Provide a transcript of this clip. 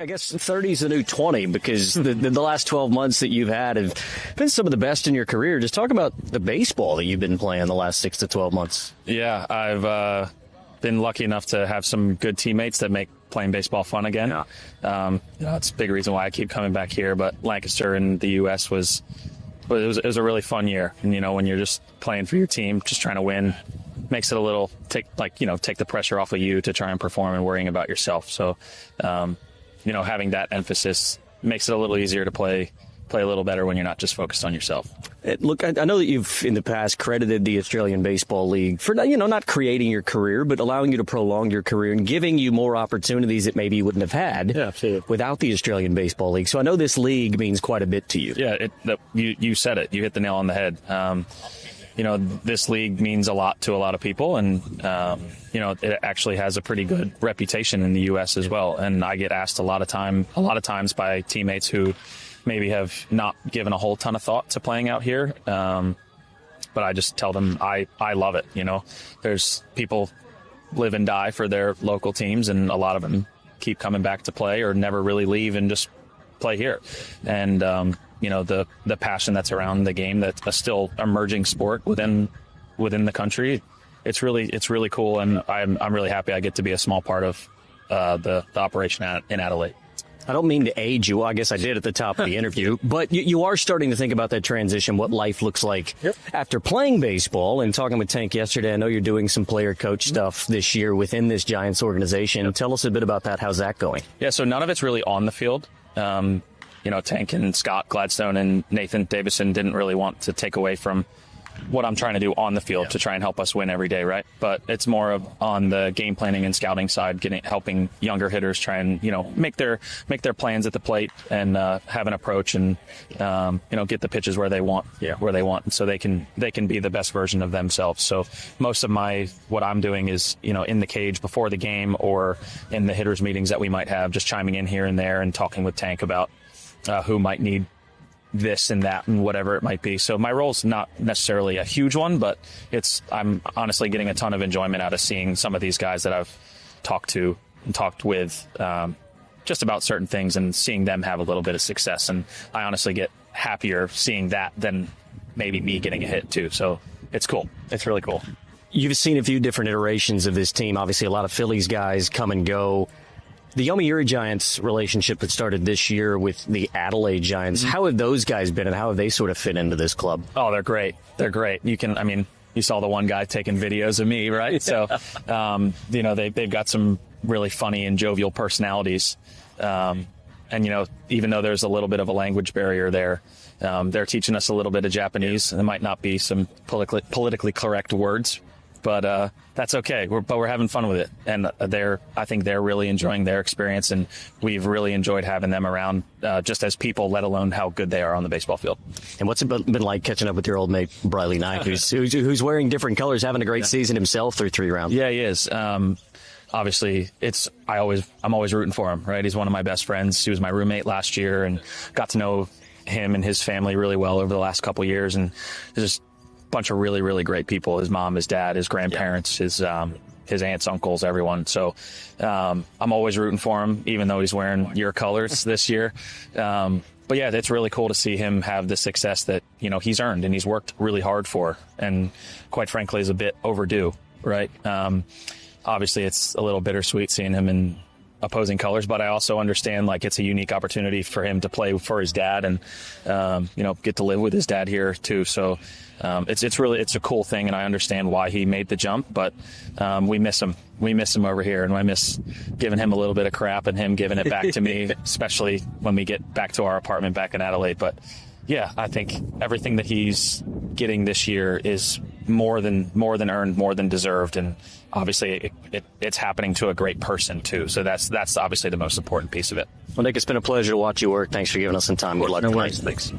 I guess 30 is the new 20 because the last 12 months that you've had have been some of the best in your career. Just talk about the baseball that you've been playing the last 6 to 12 months. Yeah, I've been lucky enough to have some good teammates that make playing baseball fun again. Yeah. It's a big reason why I keep coming back here. But Lancaster in the U.S. was a really fun year. And, when you're just playing for your team, just trying to win, makes it a little take the pressure off of you to try and perform and worrying about yourself. So, having that emphasis makes it a little easier to play a little better when you're not just focused on yourself. Look, I know that you've in the past credited the Australian Baseball League for, not creating your career, but allowing you to prolong your career and giving you more opportunities that maybe you wouldn't have had without the Australian Baseball League. So I know this league means quite a bit to you. Yeah, you said it. You hit the nail on the head. This league means a lot to a lot of people, and it actually has a pretty good reputation in the U.S. as well. And I get asked a lot of times by teammates who maybe have not given a whole ton of thought to playing out here. But I just tell them I love it. There's people live and die for their local teams, and a lot of them keep coming back to play or never really leave and just play here. And the passion that's around the game, that's a still emerging sport within the country. It's really cool, and I'm really happy I get to be a small part of the operation in Adelaide. I don't mean to age you. I guess I did at the top of the interview. But you are starting to think about that transition, what life looks like after playing baseball. And talking with Tank yesterday, I know you're doing some player-coach stuff this year within this Giants organization. Tell us a bit about that. How's that going? Yeah, so none of it's really on the field. Tank and Scott Gladstone and Nathan Davison didn't really want to take away from what I'm trying to do on the field to try and help us win every day, right? But it's more of on the game planning and scouting side, helping younger hitters try and make their plans at the plate and have an approach and get the pitches where they want, so they can be the best version of themselves. So most of what I'm doing is in the cage before the game or in the hitters meetings that we might have, just chiming in here and there and talking with Tank about who might need this and that and whatever it might be. So my role's not necessarily a huge one, but I'm honestly getting a ton of enjoyment out of seeing some of these guys that I've talked with just about certain things and seeing them have a little bit of success. And I honestly get happier seeing that than maybe me getting a hit too. So it's cool. It's really cool. You've seen a few different iterations of this team. Obviously, a lot of Phillies guys come and go. The Yomiuri Giants relationship that started this year with the Adelaide Giants, how have those guys been and how have they sort of fit into this club? Oh, they're great. They're great. You saw the one guy taking videos of me, right? So, they've got some really funny and jovial personalities. And, even though there's a little bit of a language barrier there, they're teaching us a little bit of Japanese. There might not be some politically correct words, but that's okay. We're having fun with it, and I think they're really enjoying their experience, and we've really enjoyed having them around, just as people, let alone how good they are on the baseball field. And what's it been like catching up with your old mate Briley Knight, who's wearing different colors, having a great season himself through 3 rounds? Yeah, he is. Obviously, I'm always rooting for him, right? He's one of my best friends. He was my roommate last year, and got to know him and his family really well over the last couple of years, and just bunch of really, really great people. His mom, his dad, his grandparents, his aunts, uncles, everyone. So I'm always rooting for him, even though he's wearing your colors this year. But yeah, it's really cool to see him have the success that he's earned and he's worked really hard for, and quite frankly is a bit overdue, right? Obviously it's a little bittersweet seeing him in opposing colors, but I also understand it's a unique opportunity for him to play for his dad and get to live with his dad here too. So it's a cool thing, and I understand why he made the jump, but we miss him over here, and I miss giving him a little bit of crap and him giving it back to me, especially when we get back to our apartment back in Adelaide. But yeah, I think everything that he's getting this year is more than earned, more than deserved, and obviously it's happening to a great person too. So that's obviously the most important piece of it. Well, Nick, it's been a pleasure to watch you work. Thanks for giving us some time. Good luck. No worries. Thanks.